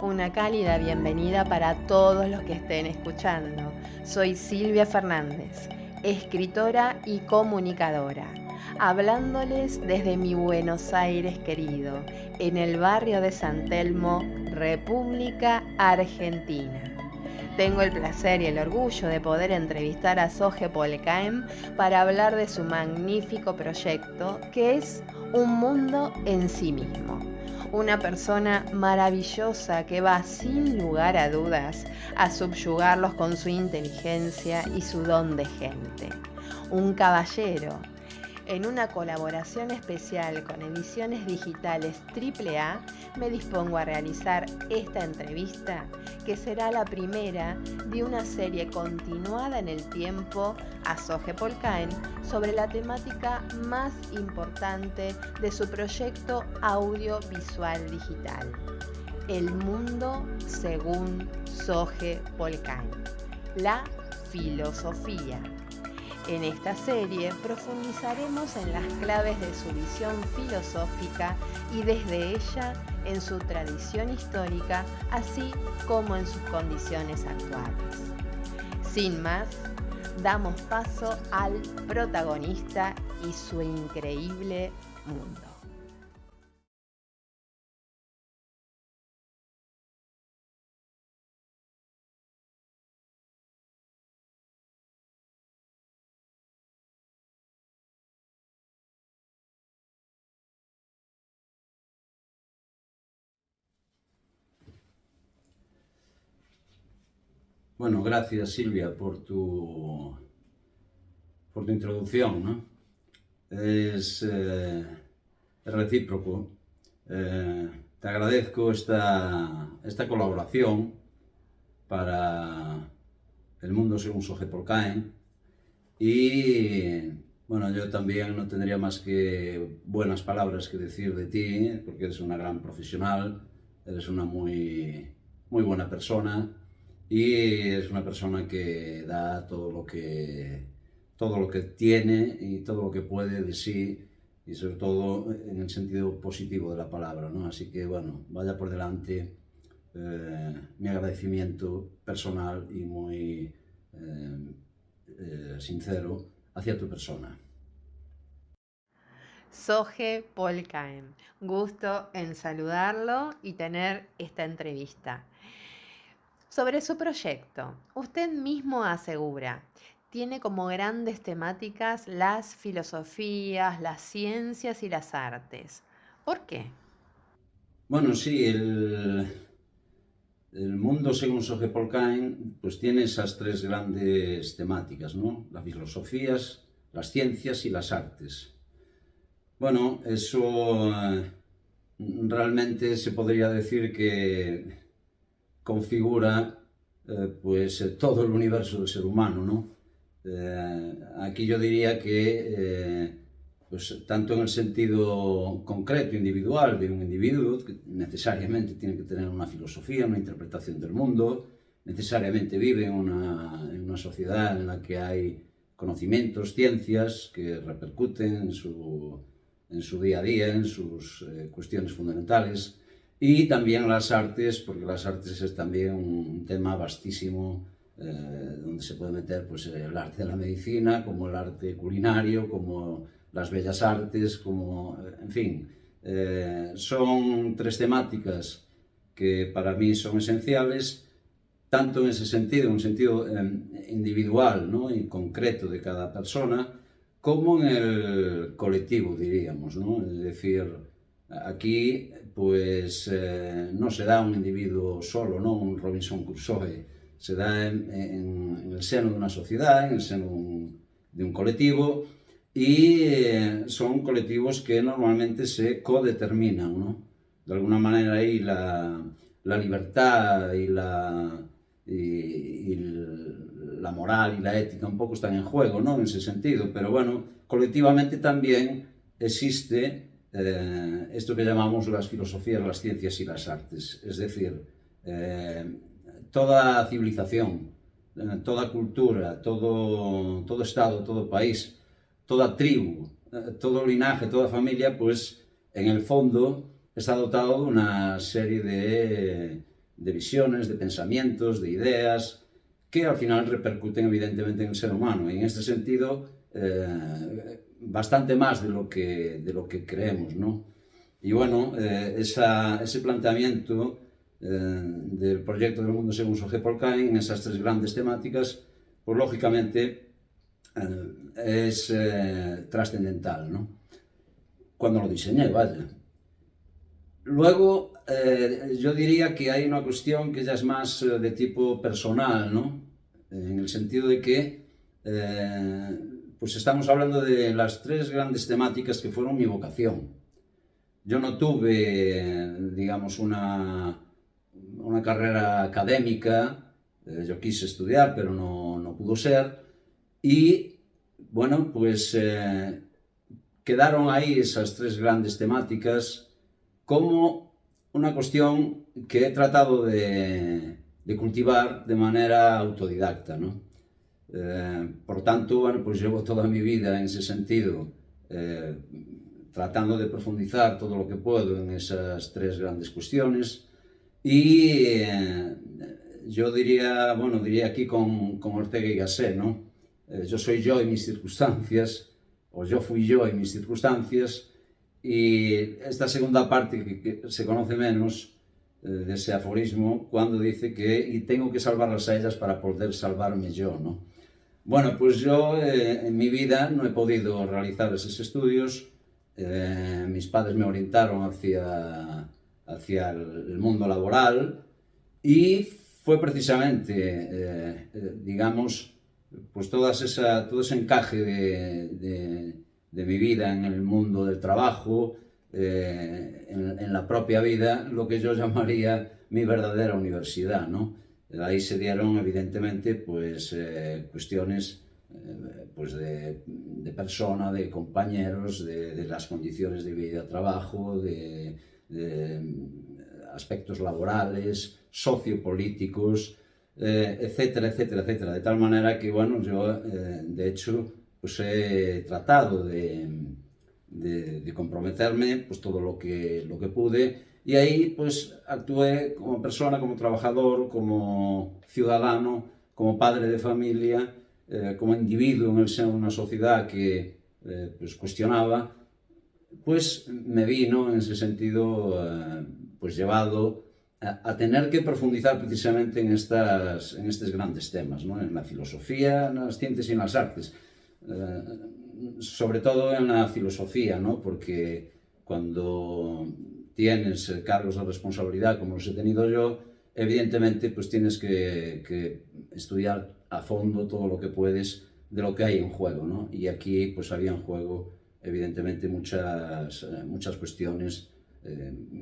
Una cálida bienvenida para todos los que estén escuchando. Soy Silvia Fernández, escritora y comunicadora, hablándoles desde mi Buenos Aires querido, en el barrio de San Telmo, República Argentina. Tengo el placer y el orgullo de poder entrevistar a Soje Polcaem para hablar de su magnífico proyecto, que es un mundo en sí mismo. Una persona maravillosa que va sin lugar a dudas a subyugarlos con su inteligencia y su don de gente. Un caballero. En una colaboración especial con Ediciones Digitales AAA, me dispongo a realizar esta entrevista, que será la primera de una serie continuada en el tiempo a Soje Polcaem sobre la temática más importante de su proyecto audiovisual digital, El mundo según Soje Polcaem, la filosofía. En esta serie profundizaremos en las claves de su visión filosófica y desde ella en su tradición histórica, así como en sus condiciones actuales. Sin más, damos paso al protagonista y su increíble mundo. Bueno, gracias Silvia por tu introducción, ¿no? Es recíproco. Te agradezco esta colaboración para El mundo según Soje Polcaem y bueno, yo también no tendría más que buenas palabras que decir de ti, porque eres una gran profesional, eres una muy buena persona y es una persona que da todo lo que tiene y todo lo que puede de sí, y sobre todo en el sentido positivo de la palabra, ¿no? Así que bueno, vaya por delante mi agradecimiento personal y muy sincero hacia tu persona. Soje Polcaem, gusto en saludarlo y tener esta entrevista. Sobre su proyecto, usted mismo asegura, tiene como grandes temáticas las filosofías, las ciencias y las artes. ¿Por qué? Bueno, sí, el mundo según Soje Polcaem pues tiene esas tres grandes temáticas, ¿no? Las filosofías, las ciencias y las artes. Bueno, eso realmente se podría decir que configura pues todo el universo del ser humano, ¿no? Aquí yo diría que pues tanto en el sentido concreto, individual, de un individuo, que necesariamente tiene que tener una filosofía, una interpretación del mundo, necesariamente vive en una sociedad en la que hay conocimientos, ciencias que repercuten en su día a día, en sus cuestiones fundamentales, y también las artes, porque las artes es también un tema vastísimo, donde se puede meter pues, el arte de la medicina, como el arte culinario, como las bellas artes, como, en fin, son tres temáticas que para mí son esenciales, tanto en ese sentido, en un sentido individual, ¿no? Y concreto de cada persona, como en el colectivo, diríamos, ¿no? Es decir, aquí pues no se da un individuo solo, ¿no? Un Robinson Crusoe, se da en el seno de una sociedad, en el seno de un colectivo, y son colectivos que normalmente se codeterminan, ¿no? De alguna manera ahí la libertad y la moral y la ética un poco están en juego, ¿no? En ese sentido, pero bueno, colectivamente también existe esto que llamamos las filosofías, las ciencias y las artes, es decir, toda civilización, toda cultura, todo estado, todo país, toda tribu, todo linaje, toda familia, pues en el fondo está dotado de una serie de visiones, de pensamientos, de ideas, que al final repercuten evidentemente en el ser humano. Y en este sentido, bastante más de lo que creemos, ¿no? Y bueno, ese planteamiento del proyecto del mundo según Jorge Polcáin, en esas tres grandes temáticas, pues lógicamente es trascendental, ¿no? Cuando lo diseñé, vaya. Luego, yo diría que hay una cuestión que ya es más de tipo personal, ¿no? En el sentido de que pues estamos hablando de las tres grandes temáticas que fueron mi vocación. Yo no tuve, digamos, una carrera académica, yo quise estudiar, pero no pudo ser, y bueno, pues quedaron ahí esas tres grandes temáticas como una cuestión que he tratado de cultivar de manera autodidacta, ¿no? Por tanto, bueno, pues llevo toda mi vida en ese sentido, tratando de profundizar todo lo que puedo en esas tres grandes cuestiones y yo diría, bueno, diría aquí con Ortega y Gasset, ¿no? Yo soy yo y mis circunstancias, o yo fui yo y mis circunstancias, y esta segunda parte que se conoce menos de ese aforismo, cuando dice que y tengo que salvarlas a ellas para poder salvarme yo, ¿no? Bueno, pues yo en mi vida no he podido realizar esos estudios. Mis padres me orientaron hacia el mundo laboral y fue precisamente, digamos, pues todo ese encaje de mi vida en el mundo del trabajo, en la propia vida, lo que yo llamaría mi verdadera universidad, ¿no? Ahí se dieron, evidentemente, pues cuestiones pues de persona, de compañeros, de las condiciones de vida y trabajo, de aspectos laborales, sociopolíticos, etcétera, etcétera, etcétera. De tal manera que, bueno, yo, de hecho, pues he tratado de comprometerme pues todo lo que pude, y ahí pues actué como persona, como trabajador, como ciudadano, como padre de familia, como individuo en el seno de una sociedad que pues cuestionaba, pues me vi, ¿no?, en ese sentido pues llevado a tener que profundizar precisamente en estos grandes temas, ¿no?, en la filosofía, en las ciencias y en las artes. Sobre todo en la filosofía, ¿no? Porque cuando tienes cargos de responsabilidad como los he tenido yo, evidentemente pues tienes que estudiar a fondo todo lo que puedes de lo que hay en juego, ¿no? Y aquí pues había en juego evidentemente muchas cuestiones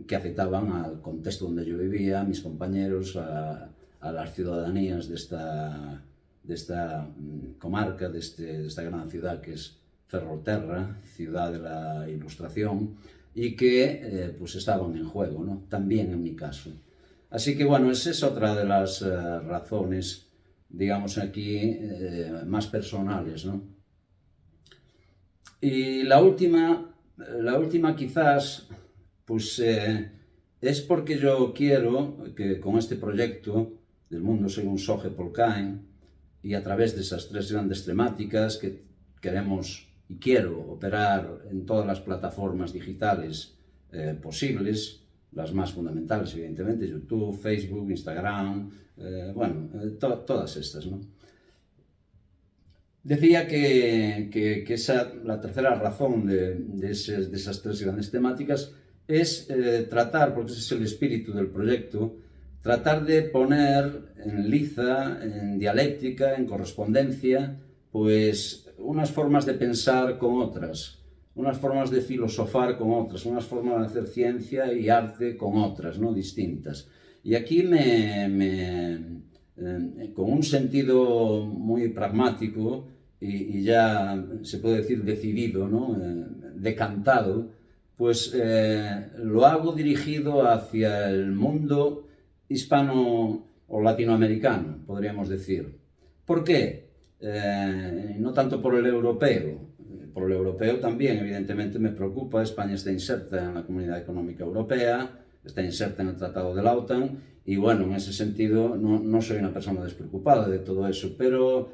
que afectaban al contexto donde yo vivía, a mis compañeros, a las ciudadanías de esta comarca, de esta gran ciudad que es Ferrolterra, ciudad de la Ilustración, y que pues estaban en juego, ¿no?, también en mi caso. Así que bueno, esa es otra de las razones, digamos aquí, más personales, ¿no? Y la última quizás, pues es porque yo quiero que con este proyecto del mundo según Jorge Polcáin, y a través de esas tres grandes temáticas que queremos y quiero operar en todas las plataformas digitales posibles, las más fundamentales evidentemente, YouTube, Facebook, Instagram, bueno, todas estas, ¿no? Decía que la tercera razón de esas tres grandes temáticas es tratar, porque ese es el espíritu del proyecto, tratar de poner en liza, en dialéctica, en correspondencia, pues unas formas de pensar con otras, unas formas de filosofar con otras, unas formas de hacer ciencia y arte con otras, ¿no?, distintas. Y aquí con un sentido muy pragmático y ya se puede decir decidido, ¿no?, decantado, pues lo hago dirigido hacia el mundo hispano o latinoamericano, podríamos decir. ¿Por qué? No tanto por el europeo también, evidentemente me preocupa. España está inserta en la Comunidad Económica Europea, está inserta en el Tratado de la OTAN, y bueno, en ese sentido no soy una persona despreocupada de todo eso, pero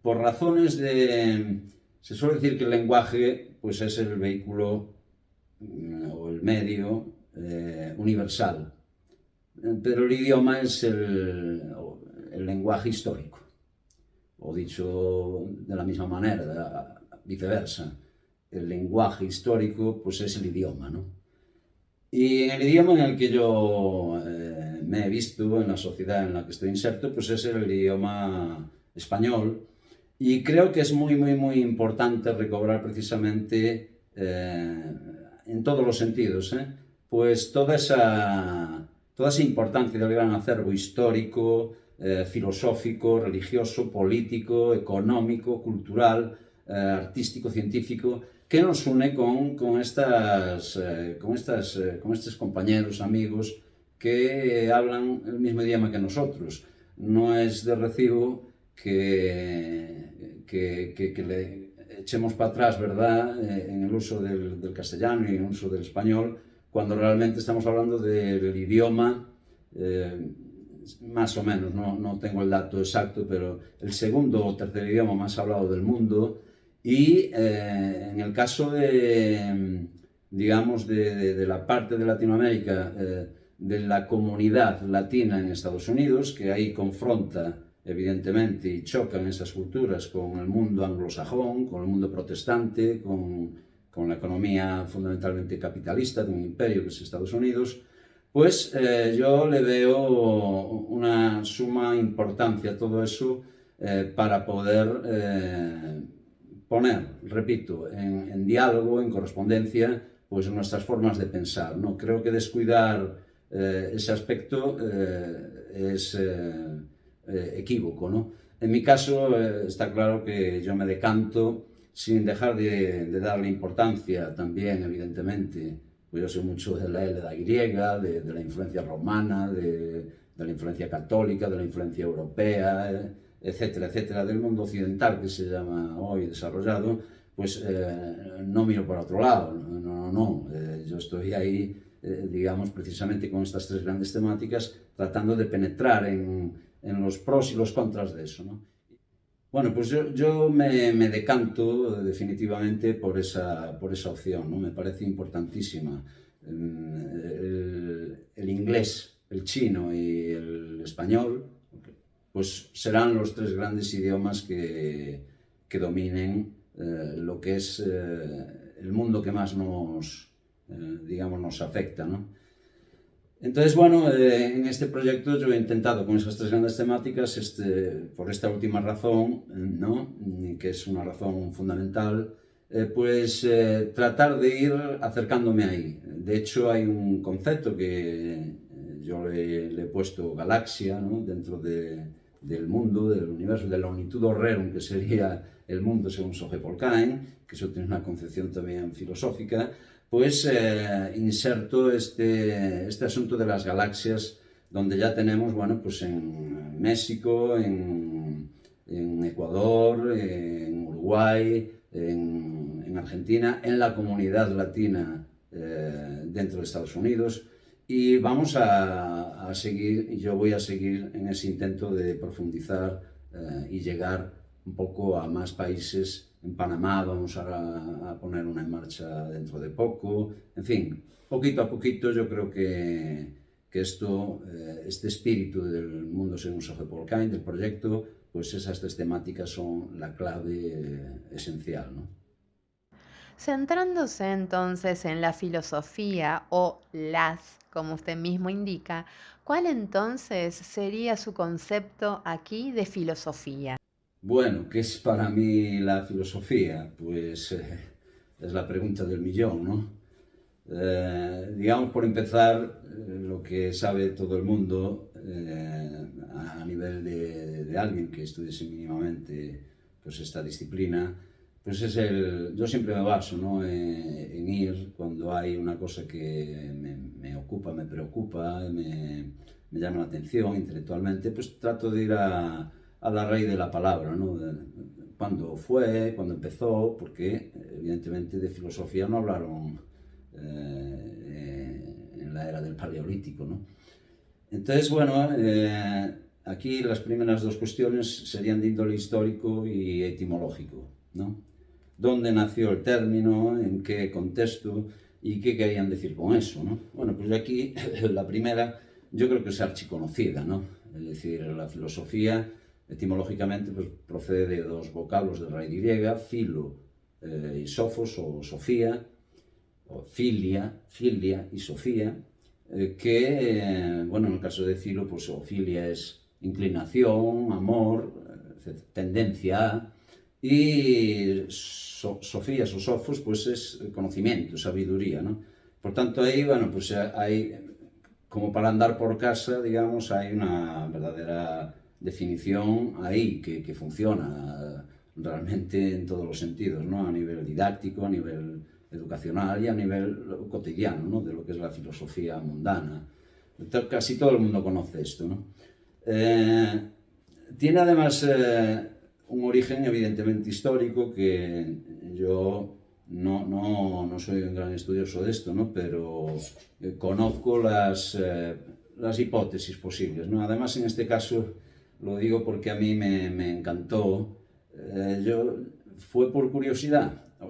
por razones de... Se suele decir que el lenguaje pues es el vehículo o el medio universal, pero el idioma es el lenguaje histórico, o dicho de la misma manera, viceversa, el lenguaje histórico pues es el idioma, ¿no? Y en el idioma en el que yo me he visto, en la sociedad en la que estoy inserto, pues es el idioma español, y creo que es muy, muy, muy importante recobrar precisamente, en todos los sentidos, pues toda esa importancia del gran acervo histórico, filosófico, religioso, político, económico, cultural, artístico, científico, que nos une con estos compañeros, amigos, que hablan el mismo idioma que nosotros. No es de recibo que le echemos para atrás, ¿verdad?, en el uso del castellano y en el uso del español, cuando realmente estamos hablando del idioma, más o menos, no tengo el dato exacto, pero el segundo o tercer idioma más hablado del mundo. Y en el caso digamos, de la parte de Latinoamérica, de la comunidad latina en Estados Unidos, que ahí confronta evidentemente y chocan esas culturas con el mundo anglosajón, con el mundo protestante, con la economía fundamentalmente capitalista de un imperio que es Estados Unidos, pues yo le veo una suma importancia a todo eso para poder poner, repito, en diálogo, en correspondencia, pues nuestras formas de pensar, ¿no? Creo que descuidar ese aspecto es equívoco, ¿no? En mi caso está claro que yo me decanto, sin dejar de darle importancia también, evidentemente, pues yo soy mucho de la L, de la Y, de la influencia romana, de la influencia católica, de la influencia europea, etcétera, etcétera, del mundo occidental que se llama hoy desarrollado, pues no miro por otro lado, no, yo estoy ahí, digamos, precisamente con estas tres grandes temáticas, tratando de penetrar en los pros y los contras de eso, ¿no? Bueno, pues yo me decanto definitivamente por esa opción, ¿no? Me parece importantísima. El inglés, el chino y el español, pues serán los tres grandes idiomas que dominen lo que es el mundo que más digamos, nos afecta, ¿no? Entonces, bueno, en este proyecto yo he intentado con esas tres grandes temáticas, por esta última razón, ¿no?, que es una razón fundamental, pues tratar de ir acercándome ahí. De hecho, hay un concepto que yo le he puesto galaxia, ¿no?, dentro del mundo, del universo, de la Unitudo Rerum, que sería el mundo según Soge Polkain, que eso tiene una concepción también filosófica. Pues inserto este asunto de las galaxias, donde ya tenemos, bueno, pues en México, en Ecuador, en Uruguay, en Argentina, en la comunidad latina dentro de Estados Unidos, y vamos a seguir, y yo voy a seguir en ese intento de profundizar y llegar un poco a más países. En Panamá vamos a poner una en marcha dentro de poco. En fin, poquito a poquito yo creo que este espíritu del mundo según Soge Polkain, del proyecto, pues esas tres temáticas son la clave esencial, ¿no? Centrándose entonces en la filosofía o las, como usted mismo indica, ¿cuál entonces sería su concepto aquí de filosofía? Bueno, ¿qué es para mí la filosofía? Pues es la pregunta del millón, ¿no? Digamos, por empezar, lo que sabe todo el mundo a nivel de alguien que estudiese mínimamente pues esta disciplina, pues yo siempre me baso, ¿no?, en ir cuando hay una cosa que me ocupa, me preocupa, me llama la atención intelectualmente, pues trato de ir a la raíz de la palabra, ¿no? Cuándo fue, cuándo empezó, porque evidentemente de filosofía no hablaron en en la era del Paleolítico, ¿no? Entonces, bueno, aquí las primeras dos cuestiones serían de índole histórico y etimológico, ¿no? ¿Dónde nació el término? ¿En qué contexto? ¿Y qué querían decir con eso, ¿no? Bueno, pues aquí la primera yo creo que es archiconocida, ¿no? Es decir, la filosofía etimológicamente pues, procede de dos vocablos de raíz griega, filo y sofos o sofía, o filia y sofía, que, bueno, en el caso de filo, pues filia es inclinación, amor, tendencia a, y sofías o sofos, pues es conocimiento, sabiduría, ¿no? Por tanto, ahí, bueno, pues hay, como para andar por casa, digamos, hay una verdadera definición ahí que funciona realmente en todos los sentidos, ¿no? A nivel didáctico, a nivel educacional y a nivel cotidiano, ¿no? De lo que es la filosofía mundana. Casi todo el mundo conoce esto, ¿no? Tiene además un origen evidentemente histórico que yo no soy un gran estudioso de esto, ¿no? Pero conozco las hipótesis posibles, ¿no? Además, en este caso, lo digo porque a mí me encantó. Fue por curiosidad, por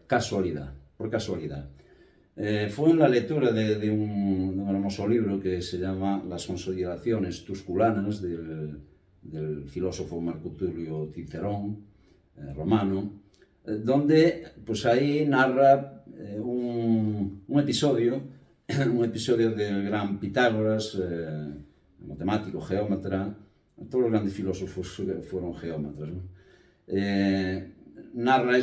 casualidad, fue en la lectura de un hermoso libro que se llama Las consolidaciones tusculanas del filósofo Marco Tulio Cicerón, romano, donde pues ahí narra un episodio del gran Pitágoras, matemático, geómetra. Todos los grandes filósofos fueron geómetras, ¿no? Narra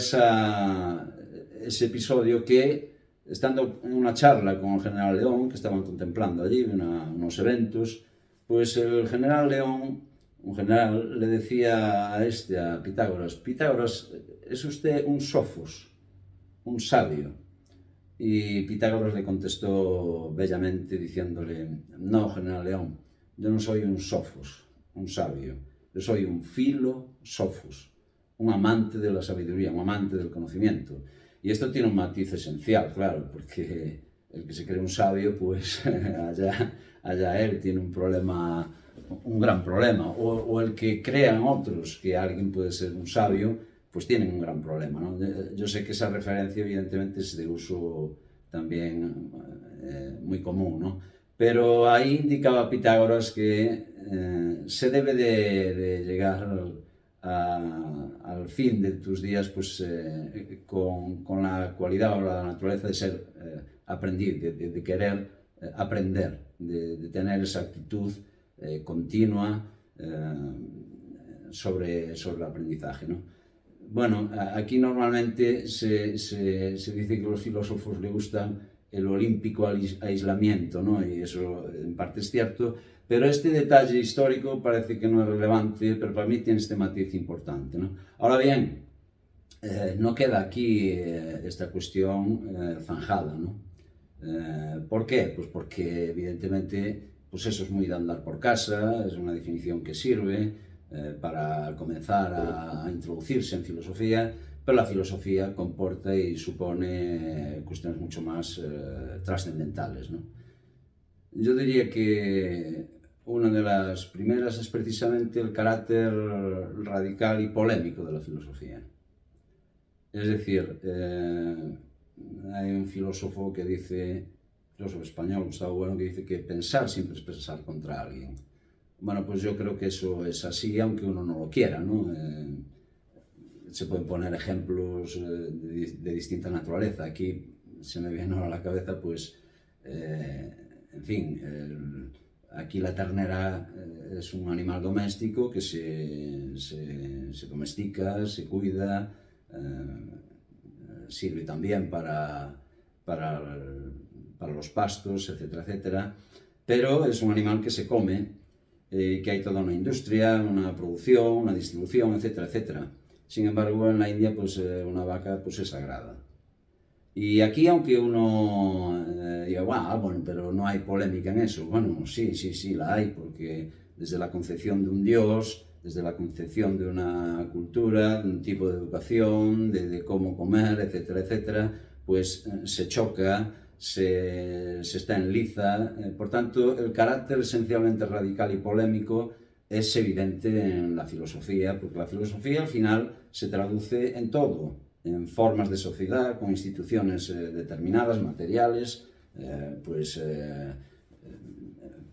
ese episodio que, estando en una charla con el general León, que estaban contemplando allí unos eventos, pues el general León, un general, le decía a Pitágoras: Pitágoras, ¿es usted un sofos, un sabio? Y Pitágoras le contestó bellamente diciéndole: no, general León, yo no soy un sofos, un sabio, yo soy un filósofos, un amante de la sabiduría, un amante del conocimiento. Y esto tiene un matiz esencial, claro, porque el que se cree un sabio, pues allá él tiene un problema, un gran problema, o el que crean otros que alguien puede ser un sabio, pues tienen un gran problema, ¿no? Yo sé que esa referencia evidentemente es de uso también muy común, ¿no? Pero ahí indicaba Pitágoras que se debe de llegar al fin de tus días pues, con la cualidad o la naturaleza de ser aprendiz, de querer aprender, de tener esa actitud continua sobre el aprendizaje, ¿no? Bueno, aquí normalmente se dice que a los filósofos les gustan el olímpico aislamiento, ¿no? Y eso en parte es cierto, pero este detalle histórico parece que no es relevante, pero para mí tiene este matiz importante, ¿no? Ahora bien, no queda aquí esta cuestión zanjada, ¿no? ¿Por qué? Pues porque evidentemente pues eso es muy de andar por casa, es una definición que sirve para comenzar a introducirse en filosofía, pero la filosofía comporta y supone cuestiones mucho más trascendentales, ¿no? Yo diría que una de las primeras es precisamente el carácter radical y polémico de la filosofía. Es decir, hay un filósofo que dice, filósofo español, Gustavo Bueno, que dice que pensar siempre es pensar contra alguien. Bueno, pues yo creo que eso es así, aunque uno no lo quiera, ¿no? Se pueden poner ejemplos de distinta naturaleza. Aquí se me viene a la cabeza, pues, en fin, aquí la ternera es un animal doméstico que se domestica, se cuida, sirve también para los pastos, etcétera, etcétera, pero es un animal que se come, que hay toda una industria, una producción, una distribución, etcétera, etcétera. Sin embargo, en la India, pues una vaca pues, es sagrada. Y aquí, aunque uno diga, bueno, pero no hay polémica en eso. Bueno, sí, la hay, porque desde la concepción de un dios, desde la concepción de una cultura, de un tipo de educación, de cómo comer, etcétera, etcétera, pues se choca, se está en liza. Por tanto, el carácter esencialmente radical y polémico es evidente en la filosofía, porque la filosofía al final se traduce en todo, en formas de sociedad, con instituciones determinadas, materiales,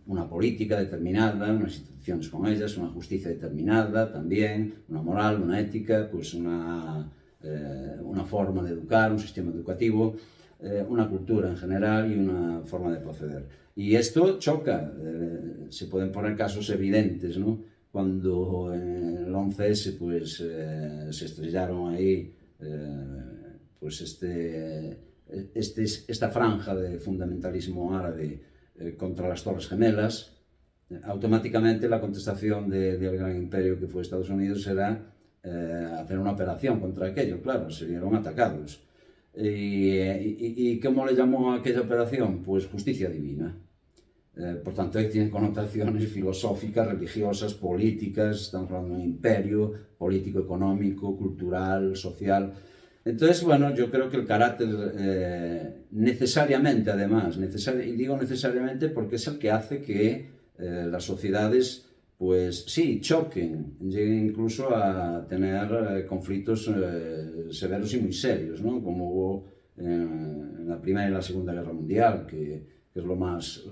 una política determinada, unas instituciones con ellas, una justicia determinada también, una moral, una ética, pues una forma de educar, un sistema educativo, una cultura en general y una forma de proceder. Y esto choca, se pueden poner casos evidentes, ¿no? Cuando en el 11S pues, se estrellaron ahí pues esta franja de fundamentalismo árabe contra las Torres Gemelas, automáticamente la contestación del gran imperio que fue Estados Unidos era hacer una operación contra aquello, claro, se vieron atacados. ¿Y cómo le llamó a aquella operación? Pues justicia divina. Por tanto, ahí tiene connotaciones filosóficas, religiosas, políticas, estamos hablando de un imperio político, económico, cultural, social. Entonces, bueno, yo creo que el carácter necesariamente, además, y digo necesariamente porque es el que hace que las sociedades, pues sí, choquen, lleguen incluso a tener conflictos severos y muy serios, ¿no? Como hubo en la Primera y la Segunda Guerra Mundial, que es lo más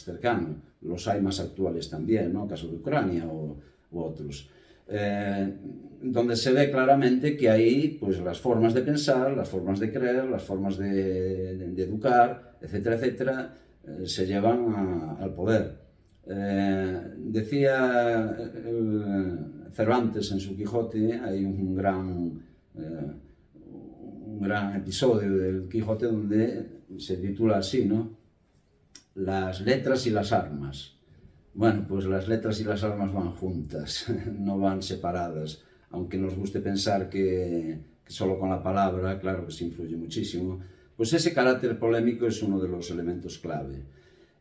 cercano. Los hay más actuales también, ¿no? El caso de Ucrania u otros. Donde se ve claramente que ahí pues, las formas de pensar, las formas de creer, las formas de educar, etcétera, etcétera, se llevan al poder. Decía Cervantes en su Quijote, hay un gran episodio del Quijote donde se titula así, ¿no? Las letras y las armas. Bueno, pues las letras y las armas van juntas, no van separadas, aunque nos guste pensar que solo con la palabra, claro que se influye muchísimo, pues ese carácter polémico es uno de los elementos clave.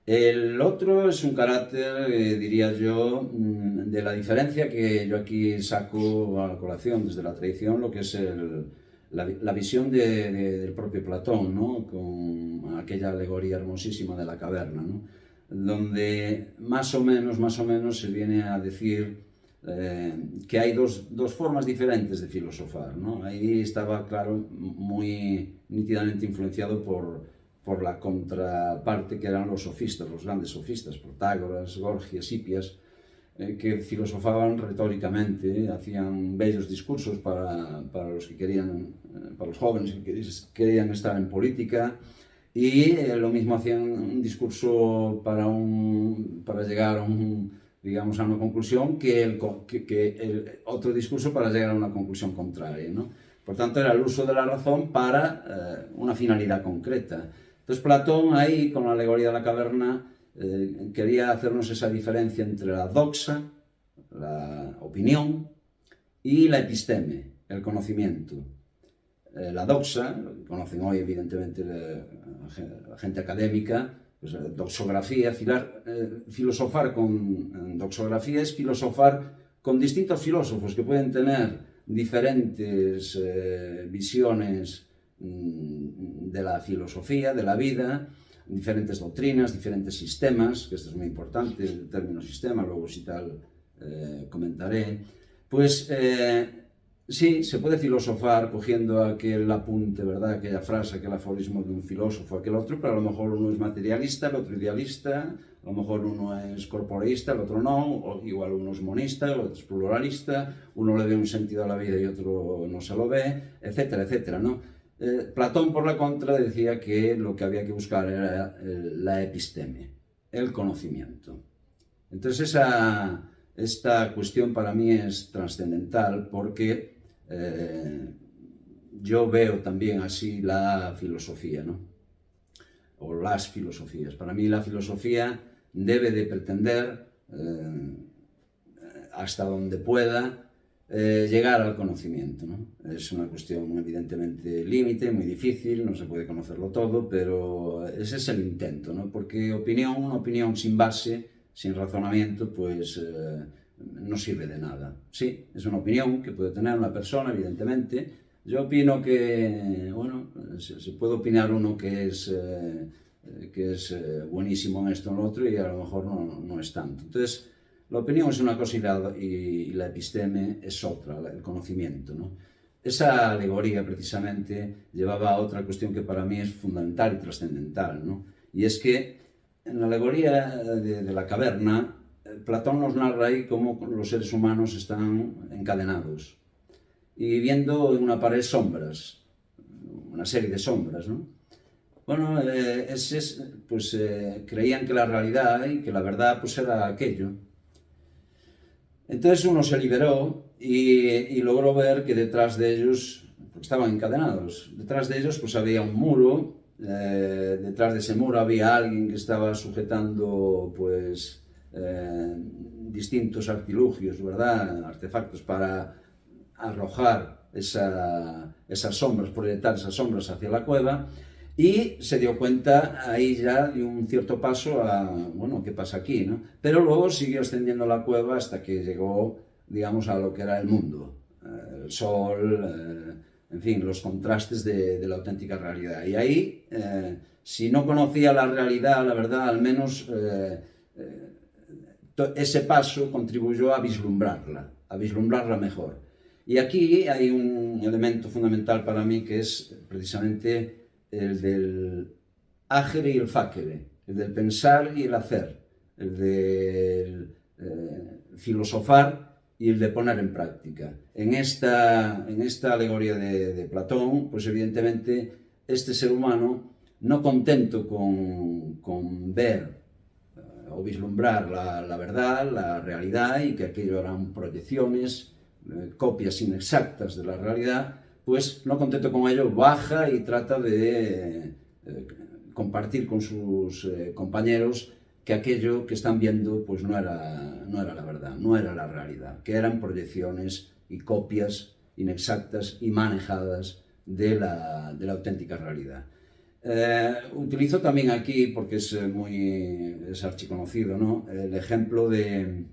El otro es un carácter, diría yo, de la diferencia que yo aquí saco a la colación desde la tradición, lo que es la visión del propio Platón, ¿no? Con aquella alegoría hermosísima de la caverna, ¿no? Donde más o menos se viene a decir que hay dos formas diferentes de filosofar, ¿no? Ahí estaba, claro, muy nítidamente influenciado por la contraparte que eran los sofistas, los grandes sofistas, Protágoras, Gorgias, Hipias, que filosofaban retóricamente, hacían bellos discursos para los que querían, para los jóvenes que querían estar en política, y lo mismo hacían un discurso para llegar a digamos, a una conclusión que el otro discurso para llegar a una conclusión contraria, ¿no? Por tanto, era el uso de la razón para una finalidad concreta. Entonces, Platón ahí, con la alegoría de la caverna, quería hacernos esa diferencia entre la doxa, la opinión, y la episteme, el conocimiento. La doxa, lo que conocen hoy evidentemente la gente académica, pues doxografía, filosofar con doxografía es filosofar con distintos filósofos que pueden tener diferentes visiones de la filosofía, de la vida, diferentes doctrinas, diferentes sistemas, que esto es muy importante, el término sistema, luego si tal comentaré, pues sí, se puede filosofar cogiendo aquel apunte, ¿verdad? Aquella frase, aquel aforismo de un filósofo, aquel otro, pero a lo mejor uno es materialista, el otro idealista, a lo mejor uno es corporeísta, el otro no, o igual uno es monista, el otro es pluralista, uno le ve un sentido a la vida y otro no se lo ve, etcétera, etcétera, ¿no? Platón, por la contra, decía que lo que había que buscar era la episteme, el conocimiento. Entonces, esta cuestión para mí es trascendental porque yo veo también así la filosofía, ¿no? O las filosofías. Para mí la filosofía debe de pretender, hasta donde pueda, llegar al conocimiento, ¿no? Es una cuestión evidentemente límite, muy difícil, no se puede conocerlo todo, pero ese es el intento, ¿no? Porque una opinión sin base, sin razonamiento, pues no sirve de nada. Sí, es una opinión que puede tener una persona, evidentemente, Yo opino que, bueno, se puede opinar uno que es buenísimo en esto o en lo otro y a lo mejor no es tanto. Entonces, la opinión es una cosa y la episteme es otra, el conocimiento, ¿no? Esa alegoría precisamente llevaba a otra cuestión que para mí es fundamental y trascendental, ¿no? Y es que en la alegoría de la caverna, Platón nos narra ahí cómo los seres humanos están encadenados y viendo en una pared sombras, una serie de sombras, ¿no? Bueno, pues creían que la realidad y que la verdad pues era aquello. Entonces uno se liberó y logró ver que detrás de ellos, porque estaban encadenados, detrás de ellos pues había un muro, detrás de ese muro había alguien que estaba sujetando pues distintos artilugios, ¿verdad? Artefactos para arrojar esas sombras, proyectar esas sombras hacia la cueva. Y se dio cuenta ahí ya de un cierto paso a, bueno, ¿qué pasa aquí, no? Pero luego siguió extendiendo la cueva hasta que llegó, digamos, a lo que era el mundo, el sol, en fin, los contrastes de la auténtica realidad. Y ahí, si no conocía la realidad, la verdad, al menos ese paso contribuyó a vislumbrarla mejor. Y aquí hay un elemento fundamental para mí que es precisamente el del agere y el facere, el del pensar y el hacer, el del filosofar y el de poner en práctica. En esta alegoría de Platón, pues evidentemente este ser humano, no contento con ver o vislumbrar la verdad, la realidad, y que aquello eran proyecciones, copias inexactas de la realidad, pues no contento con ello, baja y trata de compartir con sus compañeros que aquello que están viendo pues no era la verdad, no era la realidad, que eran proyecciones y copias inexactas y manejadas de la auténtica realidad. Utilizo también aquí, porque es archiconocido, ¿no?, el ejemplo de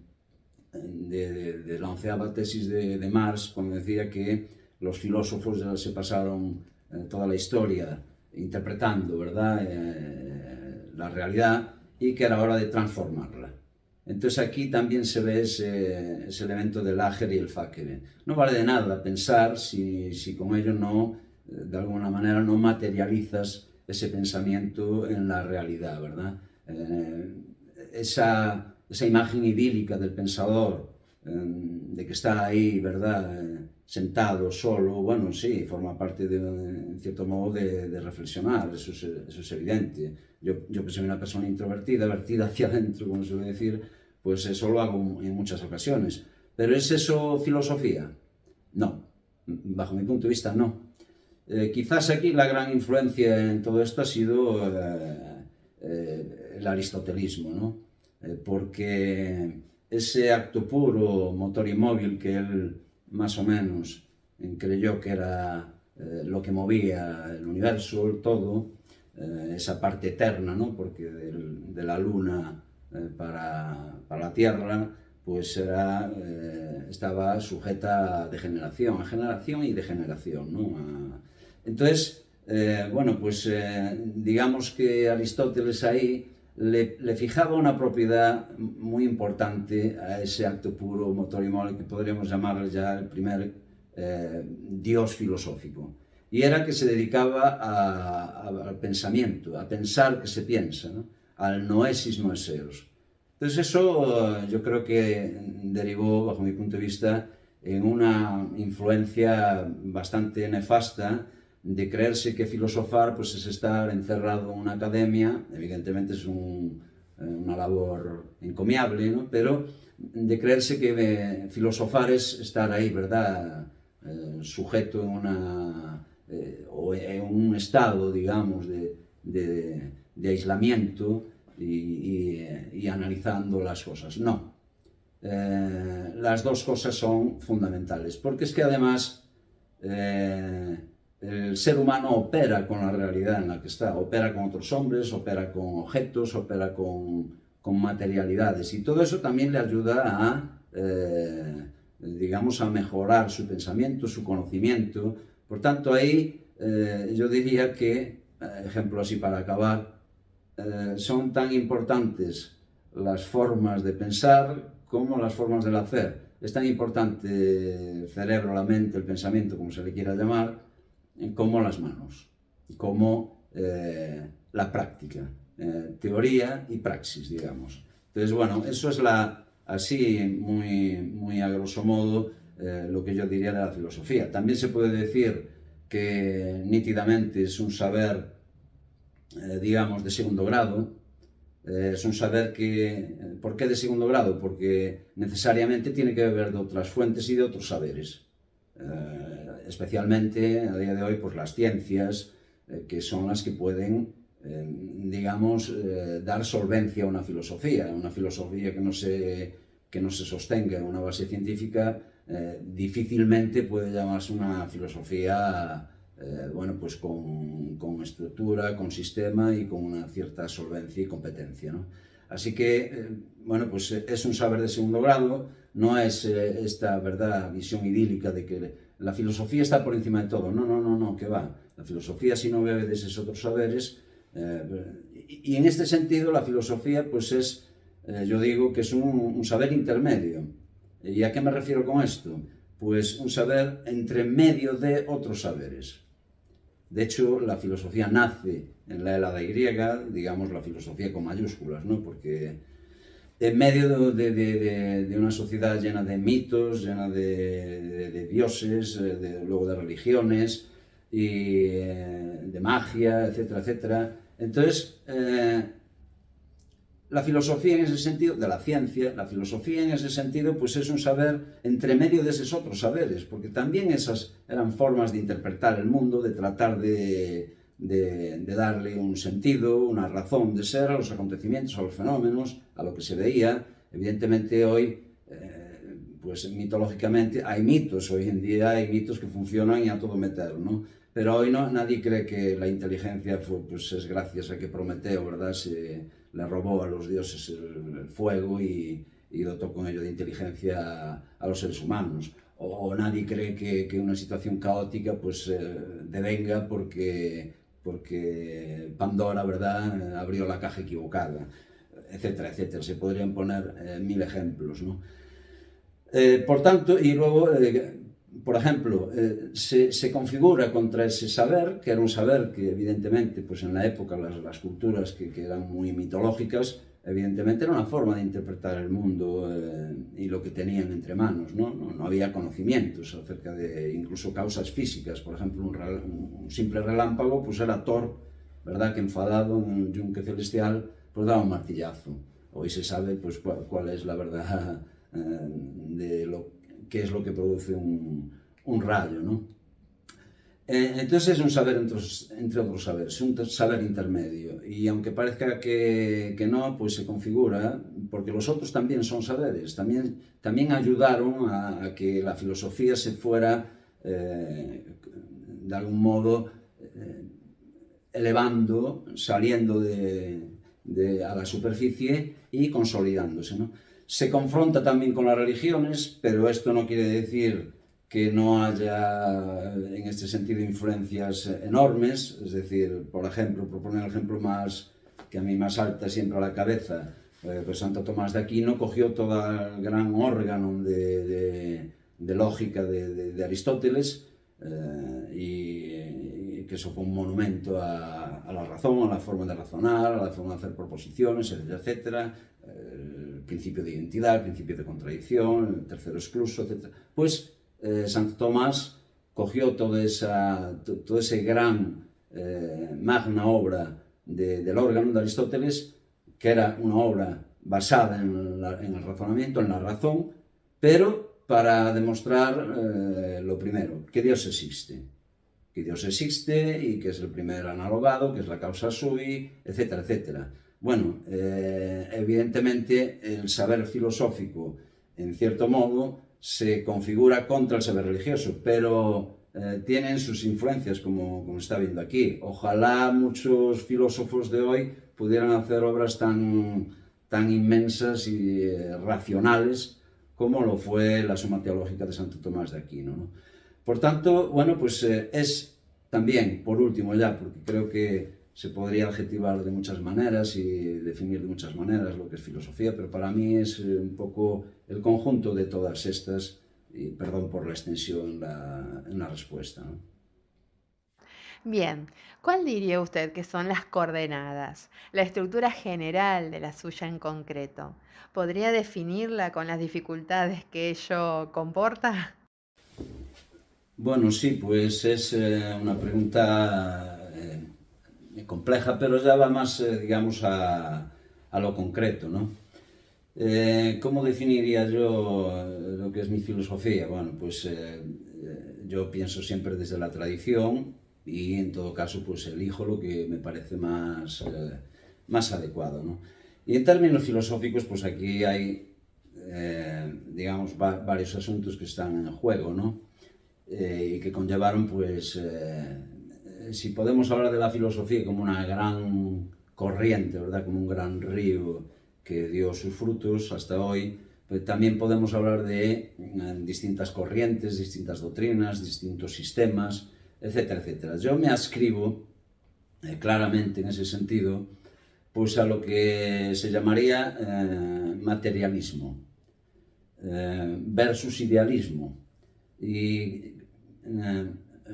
la 11ª tesis de Marx, cuando decía que los filósofos ya se pasaron toda la historia interpretando, ¿verdad?, la realidad, y que era hora de transformarla. Entonces aquí también se ve ese elemento del agere y el facere. No vale de nada pensar si con ello no, de alguna manera, no materializas ese pensamiento en la realidad, ¿verdad? Esa imagen idílica del pensador, de que está ahí, ¿verdad?, sentado, solo, bueno, sí, forma parte, en cierto modo, de reflexionar, eso es evidente. Yo que soy una persona introvertida, vertida hacia adentro, como se suele decir, pues eso lo hago en muchas ocasiones. ¿Pero es eso filosofía? No, bajo mi punto de vista no. Quizás aquí la gran influencia en todo esto ha sido el aristotelismo, ¿no? Porque ese acto puro, motor y móvil, que él más o menos creyó que era lo que movía el universo, el todo, esa parte eterna, ¿no?, porque de la luna para la Tierra, pues estaba sujeta a degeneración, a generación y degeneración, ¿no? Entonces, bueno, pues digamos que Aristóteles ahí le fijaba una propiedad muy importante a ese acto puro, motor y móvil, que podríamos llamarle ya el primer dios filosófico. Y era que se dedicaba al pensamiento, a pensar que se piensa, ¿no?, al noesis noeseos. Entonces eso yo creo que derivó, bajo mi punto de vista, en una influencia bastante nefasta de creerse que filosofar pues es estar encerrado en una academia. Evidentemente es una labor encomiable, ¿no?, pero de creerse que filosofar es estar ahí, ¿verdad?, sujeto o en un estado, digamos, de aislamiento y analizando las cosas. No. Las dos cosas son fundamentales, porque es que además el ser humano opera con la realidad en la que está, opera con otros hombres, opera con objetos, opera con materialidades, y todo eso también le ayuda digamos, a mejorar su pensamiento, su conocimiento, Por tanto, ahí yo diría que, ejemplo así para acabar, son tan importantes las formas de pensar como las formas del hacer. Es tan importante el cerebro, la mente, el pensamiento, como se le quiera llamar, como las manos, como la práctica, teoría y praxis, digamos. Entonces, bueno, eso es así, muy a grosso modo, lo que yo diría de la filosofía. También se puede decir que nítidamente es un saber, digamos, de segundo grado. Es un saber que... ¿Por qué de segundo grado? Porque necesariamente tiene que beber de otras fuentes y de otros saberes. Especialmente a día de hoy, pues las ciencias, que son las que pueden, digamos, dar solvencia a una filosofía que no se sostenga en una base científica, difícilmente puede llamarse una filosofía, bueno, pues con estructura, con sistema y con una cierta solvencia y competencia, ¿no? Así que, bueno, pues es un saber de segundo grado, no es esta, ¿verdad?, visión idílica de que la filosofía está por encima de todo. No, que va. La filosofía, si no bebe de esos otros saberes, y en este sentido la filosofía, pues es, yo digo que es un saber intermedio. ¿Y a qué me refiero con esto? Pues un saber entre medio de otros saberes. De hecho, la filosofía nace en la Hélada griega, digamos la filosofía con mayúsculas, ¿no? Porque en medio de una sociedad llena de mitos, llena de dioses, luego de religiones, y de magia, etcétera, etcétera. Entonces, la filosofía en ese sentido, de la ciencia, la filosofía en ese sentido, pues es un saber entre medio de esos otros saberes, porque también esas eran formas de interpretar el mundo, de tratar de darle un sentido, una razón de ser a los acontecimientos, a los fenómenos, a lo que se veía. Evidentemente hoy, pues mitológicamente hay mitos, hoy en día hay mitos que funcionan y a todo meter, ¿no? Pero hoy nadie cree que la inteligencia pues es gracias a que Prometeo, ¿verdad?, le robó a los dioses el fuego y dotó con ello de inteligencia a los seres humanos. O nadie cree que una situación caótica pues devenga porque Pandora, ¿verdad?, abrió la caja equivocada, etcétera, etcétera. Se podrían poner mil ejemplos, ¿no? Por tanto, y luego, por ejemplo, se configura contra ese saber, que era un saber que evidentemente, pues en la época, las culturas que eran muy mitológicas, evidentemente era una forma de interpretar el mundo y lo que tenían entre manos, ¿no? No había conocimientos acerca de incluso causas físicas. Por ejemplo, un simple relámpago, pues era Thor, ¿verdad?, que enfadado en un yunque celestial, pues daba un martillazo. Hoy se sabe pues cuál es la verdad de qué es lo que produce un rayo, ¿no? Entonces es un saber entre otros saberes, un saber intermedio, y aunque parezca que no, pues se configura, porque los otros también son saberes, también ayudaron a que la filosofía se fuera, de algún modo, elevando, saliendo a la superficie y consolidándose, ¿no? Se confronta también con las religiones, pero esto no quiere decir que no haya en este sentido influencias enormes. Es decir, por ejemplo, por poner el ejemplo más que a mí más salta siempre a la cabeza, pues Santo Tomás de Aquino cogió todo el gran órgano de lógica de Aristóteles, y que eso fue un monumento a la razón, a la forma de razonar, a la forma de hacer proposiciones, etcétera, etcétera. El principio de identidad, el principio de contradicción, el tercero excluso, etc. Pues Santo Tomás cogió toda ese gran magna obra del órgano de Aristóteles, que era una obra basada en el razonamiento, en la razón, pero para demostrar lo primero, que Dios existe. Que Dios existe y que es el primer analogado, que es la causa sui, etcétera, etcétera. Bueno, evidentemente el saber filosófico, en cierto modo, se configura contra el saber religioso, pero tienen sus influencias, como está viendo aquí. Ojalá muchos filósofos de hoy pudieran hacer obras tan inmensas y racionales como lo fue la Suma Teológica de Santo Tomás de Aquino, ¿no? Por tanto, bueno, pues es también, por último ya, porque creo que se podría adjetivar de muchas maneras y definir de muchas maneras lo que es filosofía, pero para mí es un poco el conjunto de todas estas, y perdón por la extensión en la respuesta, ¿no? Bien, ¿cuál diría usted que son las coordenadas? La estructura general de la suya en concreto. ¿Podría definirla con las dificultades que ello comporta? Bueno, sí, pues es una pregunta compleja, pero ya va más, digamos, a lo concreto, ¿no? ¿Cómo definiría yo lo que es mi filosofía? Bueno, pues yo pienso siempre desde la tradición y en todo caso pues elijo lo que me parece más adecuado, ¿no? Y en términos filosóficos pues aquí hay, digamos, varios asuntos que están en juego, ¿no? Y que conllevaron pues si podemos hablar de la filosofía como una gran corriente, ¿verdad? Como un gran río que dio sus frutos hasta hoy, pues también podemos hablar de distintas corrientes, distintas doctrinas, distintos sistemas, etcétera, etcétera. Yo me adscribo claramente en ese sentido pues a lo que se llamaría materialismo versus idealismo. Y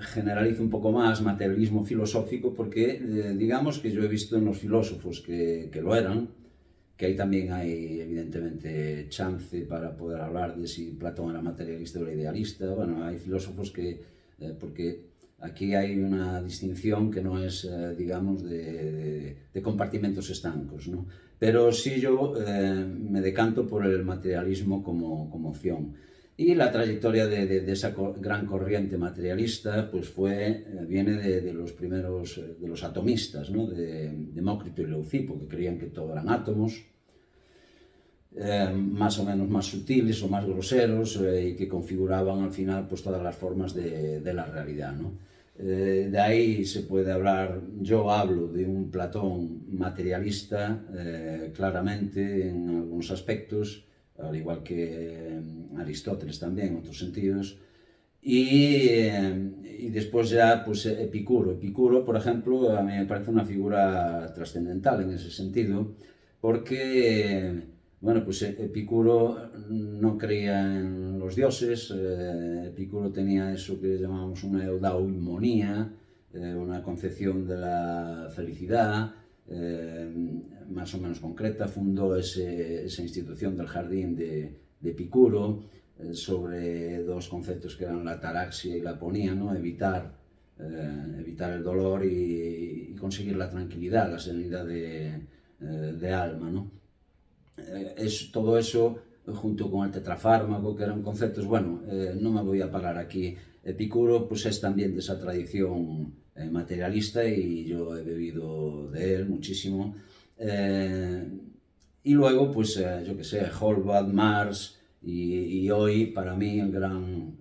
generalizo un poco más materialismo filosófico porque digamos que yo he visto en los filósofos que lo eran, que ahí también hay evidentemente chance para poder hablar de si Platón era materialista o era idealista. Bueno, hay filósofos que, porque aquí hay una distinción que no es, digamos, de compartimentos estancos, ¿no? Pero sí yo me decanto por el materialismo como opción. Y la trayectoria de esa gran corriente materialista pues viene de los primeros, de los atomistas, ¿no? De Demócrito y Leucipo, que creían que todo eran átomos, más o menos más sutiles o más groseros y que configuraban al final pues todas las formas de la realidad, ¿no? De ahí se puede hablar, yo hablo de un Platón materialista claramente en algunos aspectos, al igual que Aristóteles también en otros sentidos, y después ya pues Epicuro. Epicuro, por ejemplo, a mí me parece una figura trascendental en ese sentido, porque, bueno, pues Epicuro no creía en los dioses, Epicuro tenía eso que llamamos una eudaimonía, una concepción de la felicidad, más o menos concreta, fundó esa institución del jardín de Epicuro, sobre dos conceptos que eran la ataraxia y la aponía, ¿no? Evitar el dolor y conseguir la tranquilidad, la serenidad de alma, ¿no? Todo eso junto con el tetrafármaco, que eran conceptos, bueno, no me voy a parar aquí. Epicuro pues es también de esa tradición materialista y yo he bebido de él muchísimo. Y luego, pues, yo que sé, Holbach, Marx y hoy para mí el gran,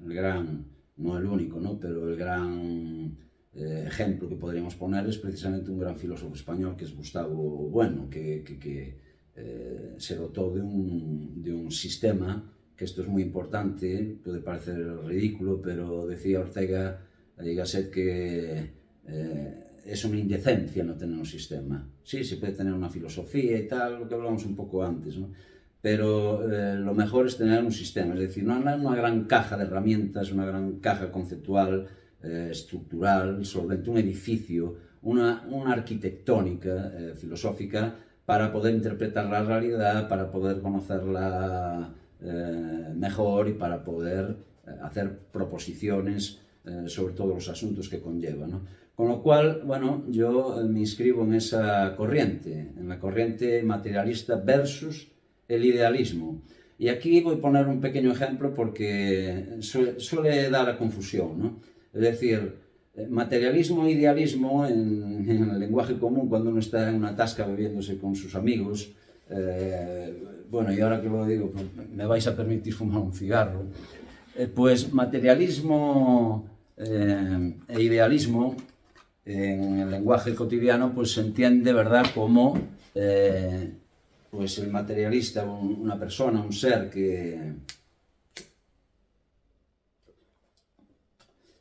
no el único, ¿no? Pero el gran ejemplo que podríamos poner es precisamente un gran filósofo español que es Gustavo Bueno, que se dotó de un sistema, que esto es muy importante, puede parecer ridículo, pero decía Ortega y Gasset que es una indecencia no tener un sistema. Sí, se puede tener una filosofía y tal, lo que hablamos un poco antes, ¿no? Pero lo mejor es tener un sistema, es decir, no una gran caja de herramientas, una gran caja conceptual, estructural, solvente, un edificio, una arquitectónica filosófica para poder interpretar la realidad, para poder conocerla mejor y para poder hacer proposiciones sobre todos los asuntos que conlleva, ¿no? Con lo cual, bueno, yo me inscribo en esa corriente, en la corriente materialista versus el idealismo. Y aquí voy a poner un pequeño ejemplo porque suele dar a confusión, ¿no? Es decir, materialismo e idealismo en el lenguaje común cuando uno está en una tasca bebiéndose con sus amigos, bueno, y ahora que lo digo, pues me vais a permitir fumar un cigarro, pues materialismo e idealismo en el lenguaje cotidiano pues se entiende, ¿verdad?, como pues el materialista, una persona, un ser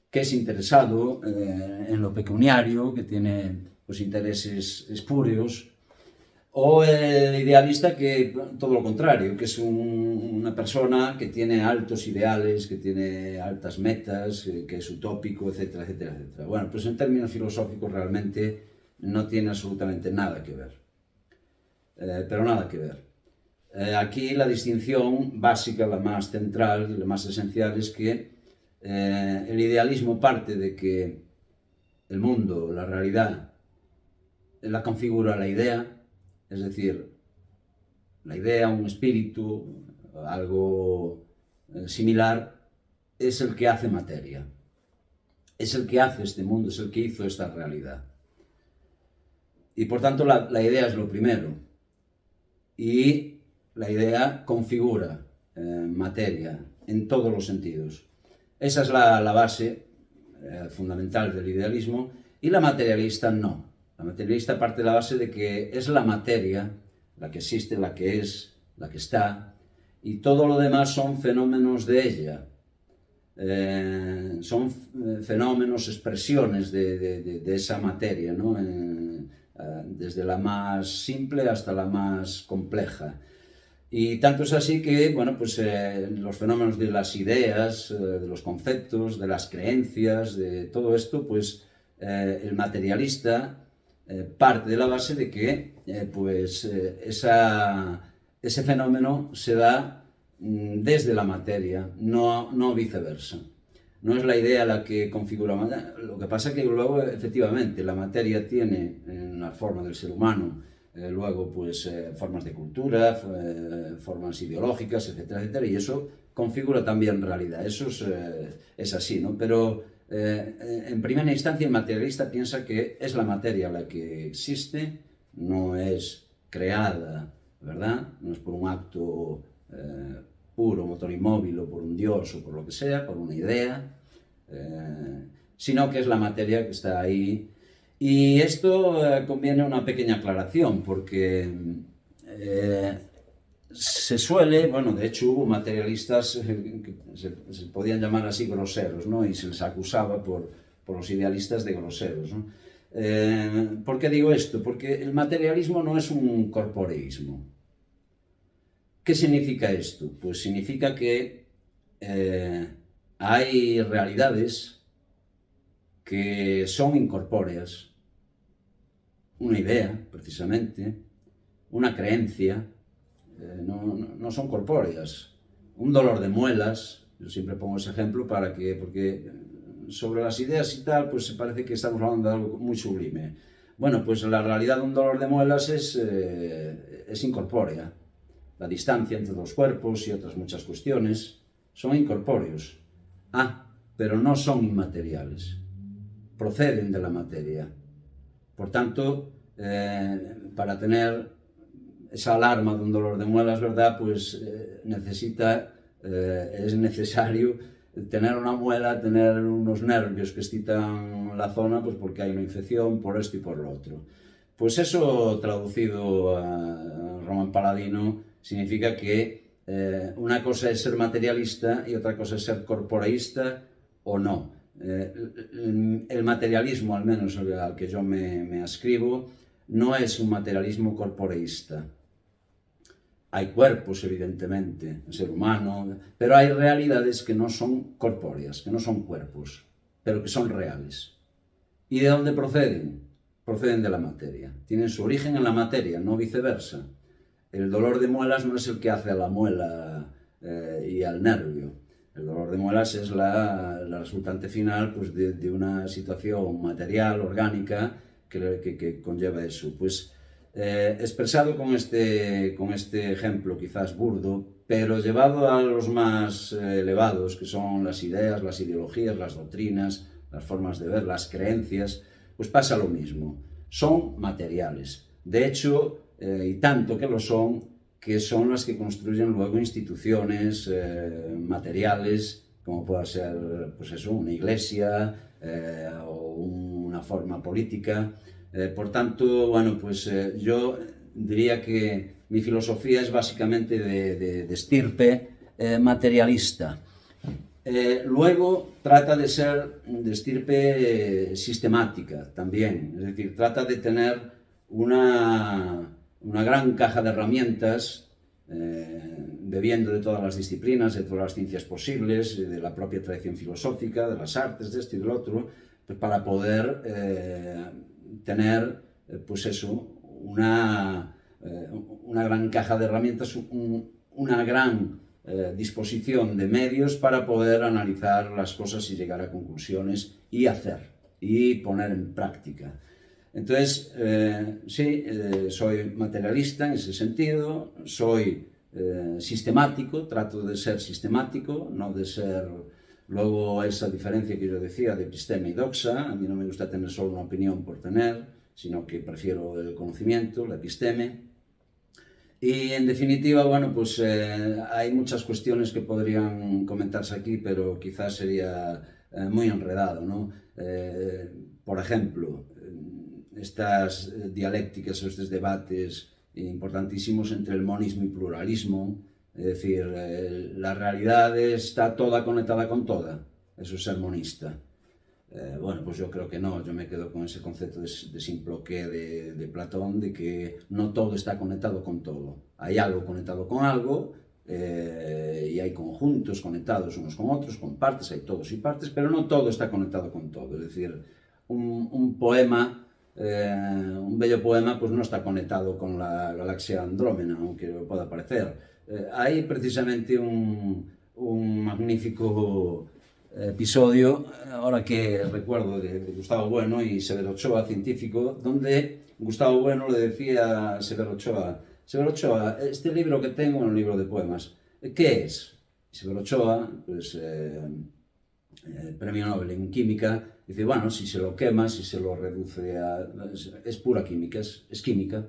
que es interesado en lo pecuniario, que tiene pues, intereses espurios, o el idealista que todo lo contrario, que es una persona que tiene altos ideales, que tiene altas metas, que es utópico, etcétera, etcétera, etcétera. Bueno, pues en términos filosóficos realmente no tiene absolutamente nada que ver, pero nada que ver. Aquí la distinción básica, la más central, la más esencial es que el idealismo parte de que el mundo, la realidad, la configura la idea, es decir, la idea, un espíritu, algo similar, es el que hace materia, es el que hace este mundo, es el que hizo esta realidad. Y por tanto la idea es lo primero, y la idea configura materia en todos los sentidos. Esa es la base fundamental del idealismo, y la materialista no. La materialista parte de la base de que es la materia, la que existe, la que es, la que está, y todo lo demás son fenómenos de ella. Son fenómenos, expresiones de esa materia, ¿no? Desde la más simple hasta la más compleja. Y tanto es así que, bueno, pues los fenómenos de las ideas, de los conceptos, de las creencias, de todo esto, pues el materialista parte de la base de que ese fenómeno se da desde la materia, no viceversa. No es la idea la que configura. Lo que pasa es que luego, efectivamente, la materia tiene en la forma del ser humano, luego, pues, formas de cultura, formas ideológicas, etcétera, etcétera, y eso configura también realidad. Eso es así, ¿no? Pero en primera instancia el materialista piensa que es la materia la que existe, no es creada, ¿verdad? No es por un acto puro, motor inmóvil, o por un dios, o por lo que sea, por una idea, sino que es la materia que está ahí. Y esto conviene una pequeña aclaración, porque se suele, bueno, de hecho hubo materialistas que se podían llamar así groseros, ¿no? Y se les acusaba por los idealistas de groseros, ¿no? ¿Por qué digo esto? Porque el materialismo no es un corporeísmo. ¿Qué significa esto? Pues significa que hay realidades que son incorpóreas, una idea, precisamente, una creencia, no son corpóreas. Un dolor de muelas, yo siempre pongo ese ejemplo porque sobre las ideas y tal, pues parece que estamos hablando de algo muy sublime. Bueno, pues la realidad de un dolor de muelas es incorpórea. La distancia entre los cuerpos y otras muchas cuestiones son incorpóreos. Pero no son inmateriales. Proceden de la materia. Por tanto, para tener esa alarma de un dolor de muelas, ¿verdad? Pues es necesario tener una muela, tener unos nervios que excitan la zona, pues porque hay una infección, por esto y por lo otro. Pues eso, traducido a Román Paladino, significa que una cosa es ser materialista y otra cosa es ser corporeísta o no. El materialismo, al menos al que yo me ascribo, no es un materialismo corporeísta. Hay cuerpos, evidentemente, el ser humano, pero hay realidades que no son corpóreas, que no son cuerpos, pero que son reales. ¿Y de dónde proceden? Proceden de la materia. Tienen su origen en la materia, no viceversa. El dolor de muelas no es el que hace a la muela y al nervio. El dolor de muelas es la resultante final, pues, de una situación material, orgánica, que conlleva eso. Pues expresado con este ejemplo quizás burdo, pero llevado a los más elevados, que son las ideas, las ideologías, las doctrinas, las formas de ver, las creencias, pues pasa lo mismo. Son materiales. De hecho, y tanto que lo son, que son las que construyen luego instituciones materiales, como pueda ser, pues eso, una iglesia o una forma política. Por tanto, bueno, pues yo diría que mi filosofía es básicamente de estirpe materialista. Luego trata de ser de estirpe sistemática también, es decir, trata de tener una gran caja de herramientas, bebiendo de todas las disciplinas, de todas las ciencias posibles, de la propia tradición filosófica, de las artes, de esto y del otro, pues para poder tener, pues eso, una gran caja de herramientas, una gran disposición de medios para poder analizar las cosas y llegar a conclusiones y hacer, y poner en práctica. Entonces, sí, soy materialista en ese sentido, soy sistemático, trato de ser sistemático, no de ser luego esa diferencia que yo decía de episteme y doxa. A mí no me gusta tener solo una opinión por tener, sino que prefiero el conocimiento, la episteme. Y en definitiva, bueno, pues hay muchas cuestiones que podrían comentarse aquí, pero quizás sería muy enredado, ¿no? Por ejemplo, estas dialécticas, estos debates importantísimos entre el monismo y pluralismo, es decir, la realidad está toda conectada con toda, eso es ser monista. Bueno, pues yo creo que no, yo me quedo con ese concepto de simploqué de Platón, de que no todo está conectado con todo. Hay algo conectado con algo, y hay conjuntos conectados unos con otros, con partes, hay todos y partes, pero no todo está conectado con todo. Es decir, un poema, un bello poema, pues no está conectado con la galaxia Andrómeda, aunque pueda parecer. Hay precisamente un magnífico episodio, ahora que recuerdo, de Gustavo Bueno y Severo Ochoa, científico, donde Gustavo Bueno le decía a Severo Ochoa, este libro que tengo es un libro de poemas, ¿qué es? Y Severo Ochoa, pues premio Nobel en química, dice, bueno, si se lo quema, si se lo reduce a... es pura química, es química.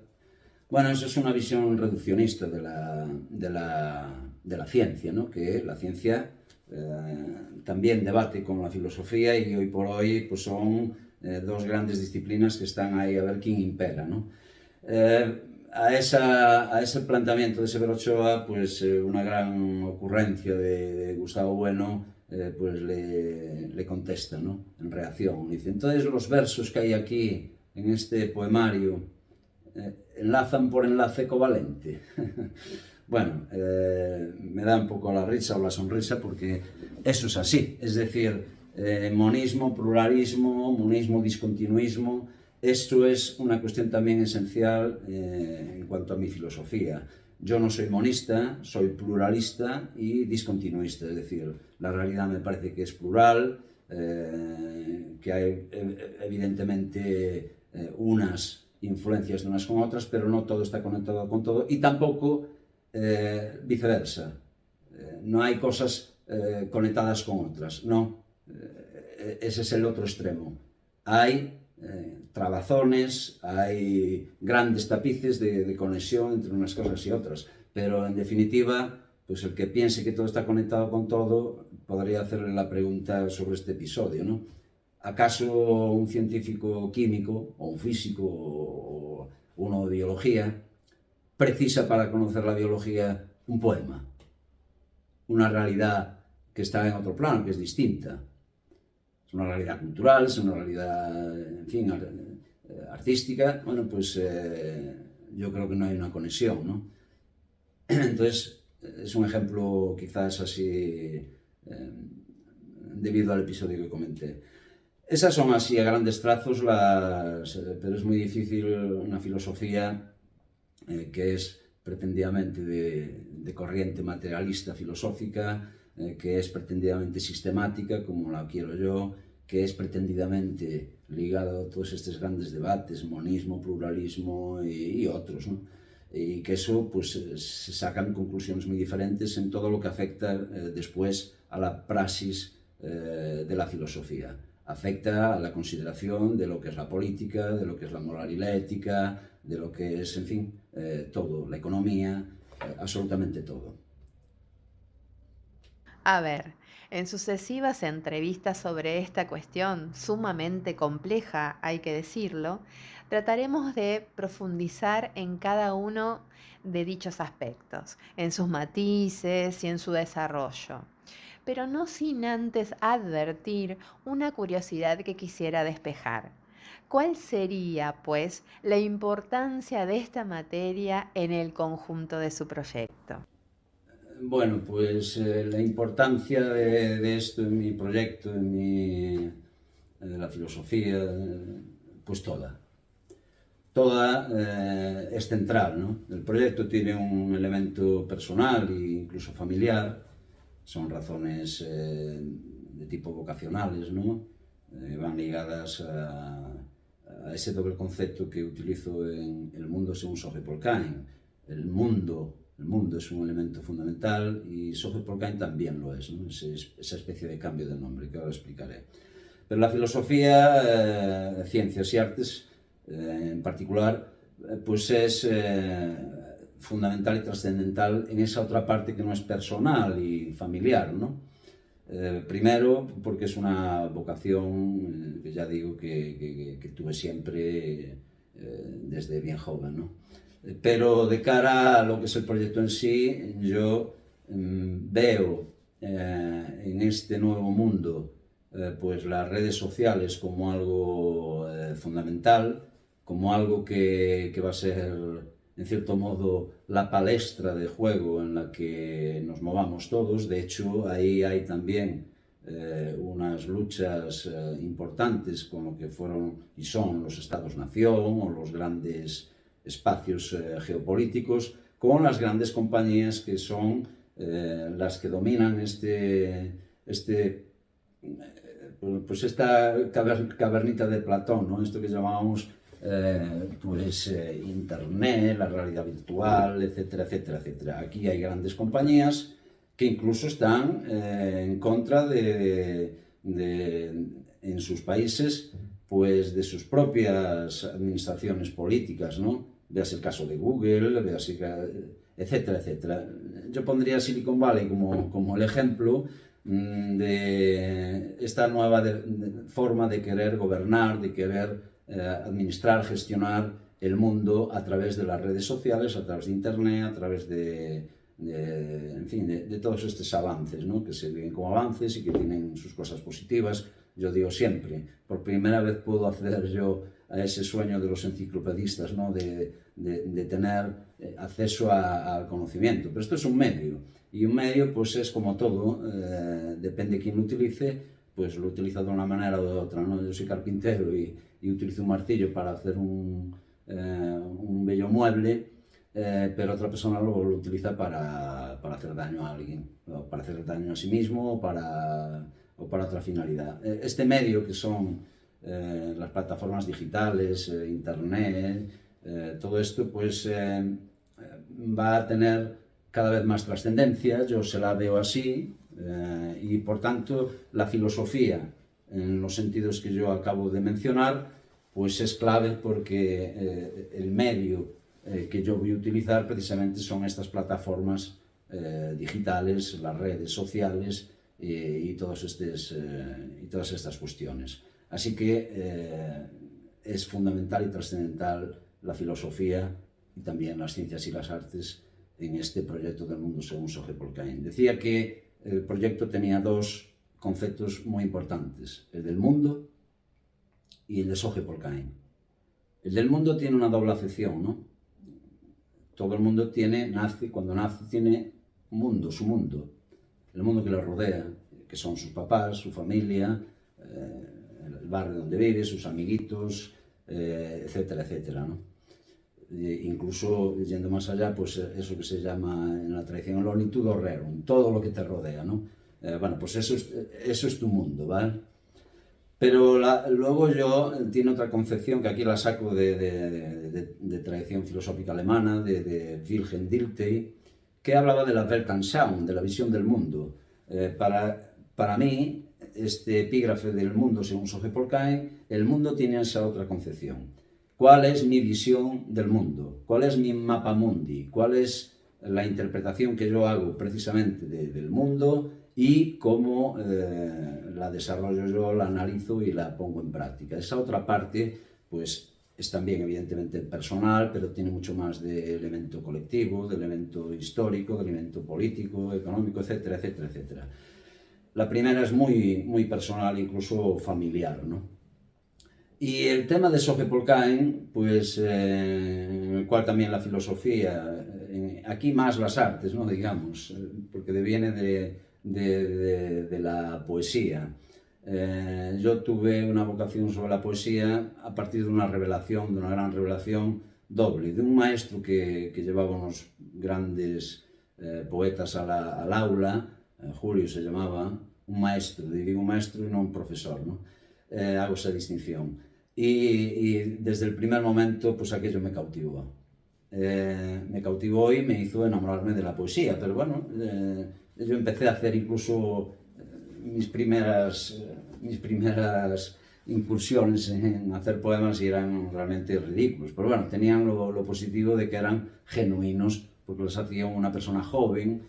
Bueno, eso es una visión reduccionista de la ciencia, ¿no? Que la ciencia también debate con la filosofía, y hoy por hoy pues son dos grandes disciplinas que están ahí a ver quién impera, ¿no? A ese planteamiento de Severo Ochoa, pues una gran ocurrencia de Gustavo Bueno, pues le contesta, ¿no? En reacción. Dice, entonces los versos que hay aquí en este poemario enlazan por enlace covalente. Bueno, me da un poco la risa o la sonrisa, porque eso es así. Es decir, monismo, pluralismo, monismo, discontinuismo, esto es una cuestión también esencial en cuanto a mi filosofía. Yo no soy monista, soy pluralista y discontinuista, es decir, la realidad me parece que es plural, que hay evidentemente unas influencias de unas con otras, pero no todo está conectado con todo, y tampoco viceversa. No hay cosas conectadas con otras, no. Ese es el otro extremo. Hay trabazones, hay grandes tapices de conexión entre unas cosas y otras, pero en definitiva, pues el que piense que todo está conectado con todo, podría hacerle la pregunta sobre este episodio, ¿no? ¿Acaso un científico químico, o un físico, o uno de biología, precisa para conocer la biología un poema? Una realidad que está en otro plano, que es distinta. Es una realidad cultural, es una realidad, en fin, artística. Bueno, pues yo creo que no hay una conexión, ¿no? Entonces, es un ejemplo quizás así, debido al episodio que comenté. Esas son así a grandes trazos, pero es muy difícil una filosofía que es pretendidamente de corriente materialista filosófica, que es pretendidamente sistemática, como la quiero yo, que es pretendidamente ligada a todos estos grandes debates, monismo, pluralismo y otros, ¿no? Y que eso, pues, se sacan conclusiones muy diferentes en todo lo que afecta después a la praxis de la filosofía. Afecta a la consideración de lo que es la política, de lo que es la moral y la ética, de lo que es, en fin, todo, la economía, absolutamente todo. A ver, en sucesivas entrevistas sobre esta cuestión sumamente compleja, hay que decirlo, trataremos de profundizar en cada uno de dichos aspectos, en sus matices y en su desarrollo, pero no sin antes advertir una curiosidad que quisiera despejar. ¿Cuál sería, pues, la importancia de esta materia en el conjunto de su proyecto? Bueno, pues la importancia de esto en mi proyecto, de la filosofía, pues toda. Toda es central, ¿no? El proyecto tiene un elemento personal e incluso familiar, son razones de tipo vocacionales, ¿no? Van ligadas a ese doble concepto que utilizo en El mundo según Sophie Polkain. El mundo es un elemento fundamental y Sophie Polkain también lo es, ¿no? Esa especie de cambio de nombre que ahora explicaré. Pero la filosofía, ciencias y artes en particular, pues es fundamental y trascendental en esa otra parte que no es personal y familiar, ¿no? Primero, porque es una vocación que ya digo que tuve siempre desde bien joven, ¿no? Pero de cara a lo que es el proyecto en sí, yo veo en este nuevo mundo pues las redes sociales como algo fundamental, como algo que va a ser, en cierto modo, la palestra de juego en la que nos movamos todos. De hecho, ahí hay también unas luchas importantes con lo que fueron y son los estados-nación o los grandes espacios geopolíticos, con las grandes compañías que son las que dominan pues esta cavernita de Platón, ¿no? Esto que llamamos Internet, la realidad virtual, etcétera, etcétera, etcétera. Aquí hay grandes compañías que incluso están en contra en sus países, pues de sus propias administraciones políticas, ¿no? Veas el caso de Google, veas, etcétera, etcétera. Yo pondría Silicon Valley como el ejemplo de esta nueva forma de querer gobernar, de querer administrar, gestionar el mundo a través de las redes sociales, a través de Internet, a través en fin, de todos estos avances, ¿no? Que se ven como avances y que tienen sus cosas positivas. Yo digo siempre, por primera vez puedo acceder yo a ese sueño de los enciclopedistas, ¿no? de tener acceso al conocimiento. Pero esto es un medio, y un medio pues es como todo, depende de quién lo utilice, pues lo utiliza de una manera o de otra, ¿no? Yo soy carpintero y utilizo un martillo para hacer un bello mueble, pero otra persona lo utiliza para hacer daño a alguien, o para hacer daño a sí mismo o para otra finalidad. Este medio que son las plataformas digitales, Internet, todo esto pues va a tener cada vez más trascendencia, yo se la veo así, y por tanto la filosofía, en los sentidos que yo acabo de mencionar, pues es clave porque el medio que yo voy a utilizar precisamente son estas plataformas digitales, las redes sociales y todas estas cuestiones. Así que es fundamental y trascendental la filosofía y también las ciencias y las artes en este proyecto del mundo según Sophie Polkain. Decía que el proyecto tenía dos conceptos muy importantes, el del mundo y el de Sophie Polkain. El del mundo tiene una doble acepción, ¿no? Todo el mundo cuando nace tiene un mundo, su mundo, el mundo que le rodea, que son sus papás, su familia, el barrio donde vive, sus amiguitos, etcétera, etcétera, ¿no? Incluso yendo más allá, pues eso que se llama en la tradición el omnitudo rerum, todo lo que te rodea, ¿no? Bueno, pues eso es tu mundo, ¿vale? Pero luego yo tiene otra concepción que aquí la saco de tradición filosófica alemana, de Wilhelm Dilthey, que hablaba de la Weltanschauung, de la visión del mundo. Para mí, este epígrafe del mundo según Sophie Polkain, el mundo tiene esa otra concepción. ¿Cuál es mi visión del mundo? ¿Cuál es mi mapa mundi? ¿Cuál es la interpretación que yo hago precisamente del mundo y cómo la desarrollo yo, la analizo y la pongo en práctica? Esa otra parte, pues es también evidentemente personal, pero tiene mucho más de elemento colectivo, de elemento histórico, de elemento político, económico, etcétera, etcétera, etcétera. La primera es muy personal, incluso familiar, ¿no? Y el tema de Soje Polkain, pues, en el cual también la filosofía, aquí más las artes, ¿no? Digamos, porque deviene de la poesía. Yo tuve una vocación sobre la poesía a partir de una revelación, de una gran revelación doble, de un maestro que llevaba unos grandes poetas al aula, Julio se llamaba, un maestro, digo maestro y no un profesor, ¿no? Hago esa distinción. Y desde el primer momento, pues aquello me cautivó. Me cautivó y me hizo enamorarme de la poesía, pero bueno, yo empecé a hacer incluso mis primeras incursiones en hacer poemas y eran realmente ridículos, pero bueno, tenían lo positivo de que eran genuinos, porque los hacía una persona joven,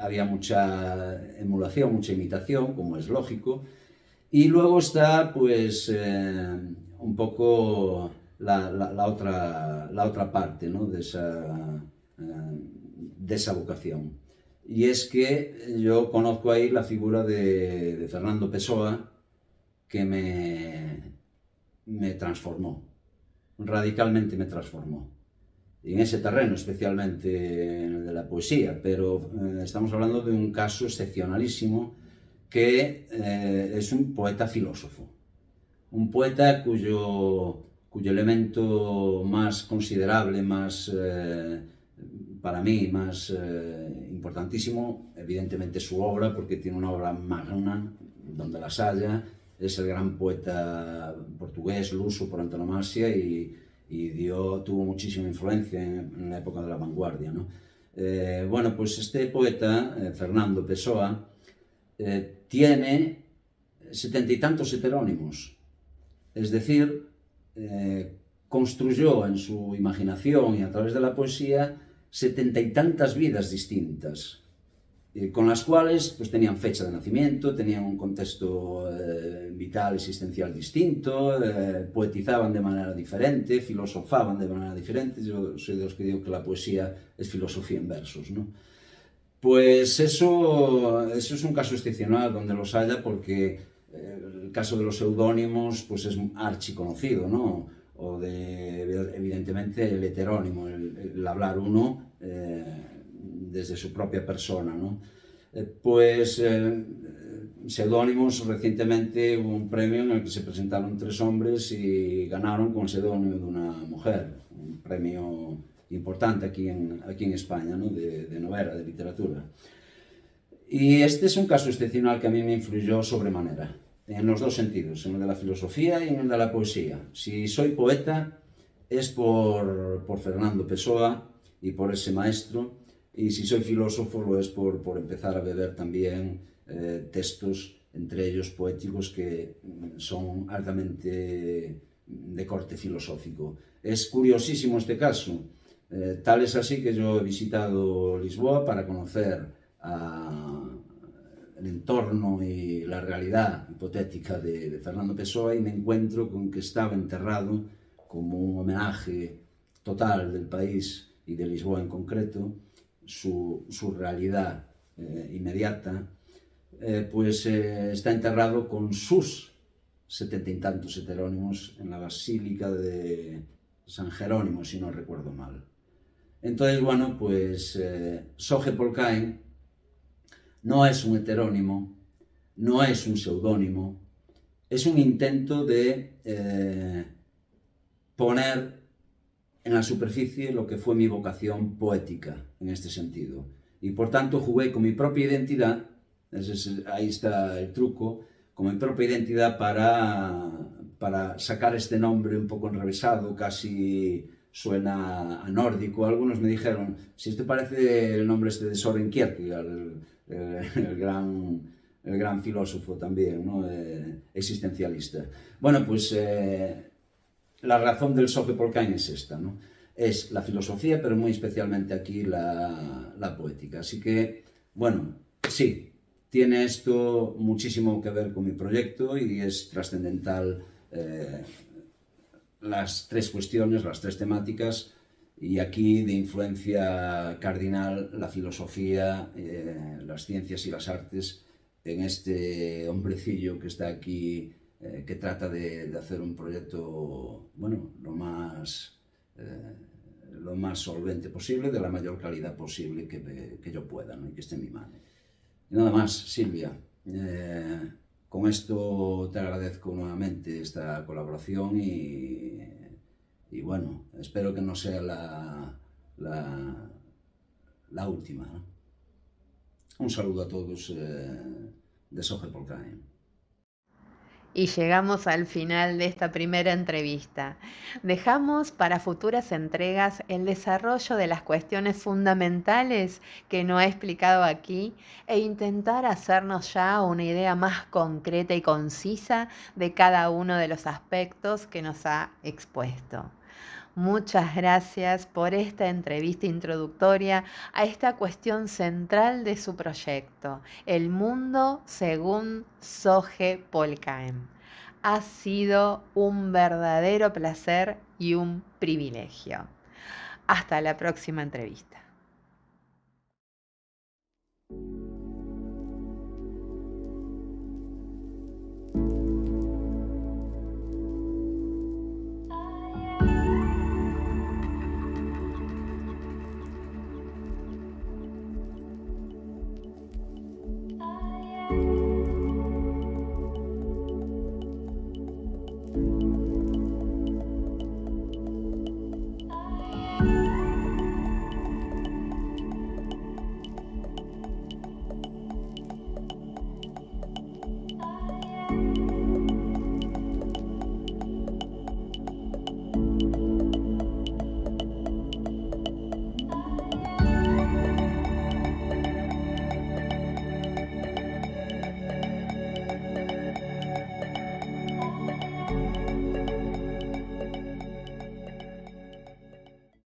había mucha emulación, mucha imitación, como es lógico. Y luego está, pues, un poco la otra parte, ¿no? de esa vocación. Y es que yo conozco ahí la figura de Fernando Pessoa, que me transformó, radicalmente me transformó. Y en ese terreno, especialmente en el de la poesía, pero estamos hablando de un caso excepcionalísimo, que es un poeta filósofo, un poeta cuyo elemento más considerable, para mí, más importantísimo, evidentemente su obra, porque tiene una obra magna, donde las haya, es el gran poeta portugués, luso por antonomasia, y tuvo muchísima influencia en la época de la vanguardia, ¿no? Bueno, pues este poeta, Fernando Pessoa, tiene 70 y tantos heterónimos, es decir, construyó en su imaginación y a través de la poesía 70 y tantas vidas distintas, con las cuales pues, tenían fecha de nacimiento, tenían un contexto vital, existencial distinto, poetizaban de manera diferente, filosofaban de manera diferente. Yo soy de los que digo que la poesía es filosofía en versos, ¿no? Pues eso es un caso excepcional donde los haya, porque el caso de los seudónimos pues es archiconocido, ¿no? O evidentemente el heterónimo, el hablar uno desde su propia persona, ¿no? Seudónimos, recientemente hubo un premio en el que se presentaron 3 hombres y ganaron con el seudónimo de una mujer, un premio importante aquí en España, ¿no? de novela, de literatura. Y este es un caso excepcional que a mí me influyó sobremanera, en los dos sentidos, en el de la filosofía y en el de la poesía. Si soy poeta es por Fernando Pessoa y por ese maestro, y si soy filósofo lo es por empezar a beber también textos, entre ellos poéticos, que son altamente de corte filosófico. Es curiosísimo este caso. Tal es así que yo he visitado Lisboa para conocer el entorno y la realidad hipotética de Fernando Pessoa, y me encuentro con que estaba enterrado, como un homenaje total del país y de Lisboa en concreto, su realidad inmediata, está enterrado con sus 70 y tantos heterónimos en la Basílica de San Jerónimo, si no recuerdo mal. Entonces, bueno, pues Soje Polkain no es un heterónimo, no es un seudónimo, es un intento de poner en la superficie lo que fue mi vocación poética en este sentido. Y por tanto jugué con mi propia identidad, ahí está el truco, con mi propia identidad para sacar este nombre un poco enrevesado, casi suena a nórdico. Algunos me dijeron, si te parece el nombre este de Søren Kierkegaard, el gran filósofo también, ¿no? Existencialista. Bueno, pues la razón del Soje Polkain es esta, ¿no? Es la filosofía, pero muy especialmente aquí la poética. Así que, bueno, sí, tiene esto muchísimo que ver con mi proyecto y es trascendental las tres cuestiones, las tres temáticas, y aquí de influencia cardinal la filosofía, las ciencias y las artes en este hombrecillo que está aquí, que trata de hacer un proyecto, bueno, lo más solvente posible, de la mayor calidad posible que yo pueda, ¿no? Y que esté en mi mano. Y nada más, Silvia. Con esto te agradezco nuevamente esta colaboración y bueno, espero que no sea la, la última, ¿no? Un saludo a todos de Soge-Polcaen. Y llegamos al final de esta primera entrevista. Dejamos para futuras entregas el desarrollo de las cuestiones fundamentales que no he explicado aquí e intentar hacernos ya una idea más concreta y concisa de cada uno de los aspectos que nos ha expuesto. Muchas gracias por esta entrevista introductoria a esta cuestión central de su proyecto, El mundo según Soge-Polcaem. Ha sido un verdadero placer y un privilegio. Hasta la próxima entrevista.